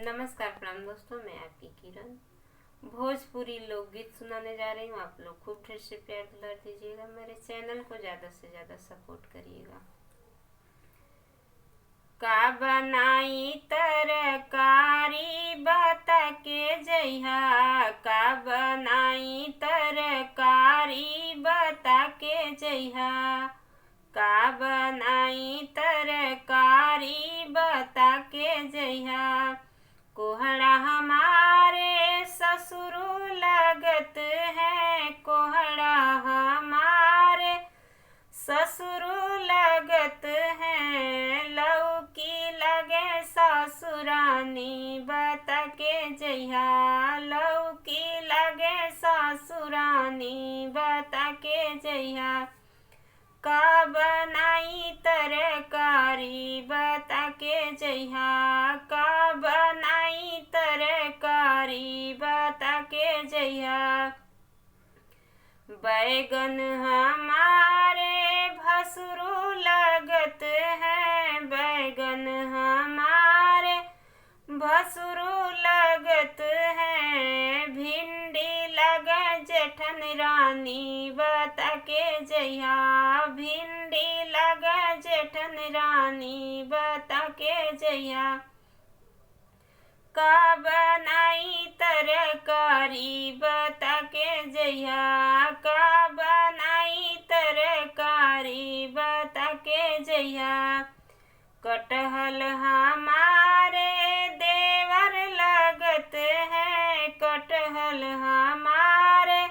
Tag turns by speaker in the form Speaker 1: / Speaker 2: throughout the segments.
Speaker 1: नमस्कार प्रणाम दोस्तों, मैं आपकी किरण भोजपुरी लोकगीत सुनाने जा रही हूँ। आप लोग खूब ढेर से प्यार दुलार दीजिएगा, मेरे चैनल को ज़्यादा से ज़्यादा सपोर्ट करिएगा। का बनाई तरकारी बता के जइहा, का बनाई तरकारी बता के जइहा, का बनाई तरकारी बता के जइहा। कोहड़ा हमारे ससुर लगत है, कोहड़ा हमारे ससुर लगत है, लौकी लगे ससुरानी बता के जइहा, लौकी लगे ससुरानी बता के जइहा। का बनाई तरकारी बता के जइहा, का बनाई तरकारी बता के जइहा। बैगन हमारे भसुरु लगत है, बैगन हमारे भसुरु लगत है, भिंडी लगे जेठन रानी बता के जइहा, भिंडी लगे जेठन रानी बता के जइहा। का बनाई तरकारी बता के जइहा, का बनाई तरकारी बता के जइहा। कटहल हमारे देवर लगत है, कटहल हमारे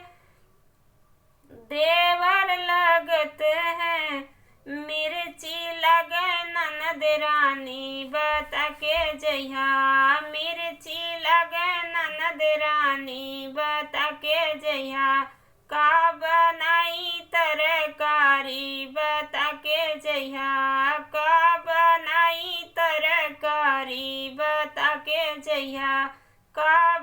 Speaker 1: देवर लगत है, मिर्ची लगे ननद रानी बता के जइहा, मिर्ची लगे ननद रानी बता के जइहा। का बनाई तरकारी बता के जइहा, का बनाई तरकारी बता के जइहा, का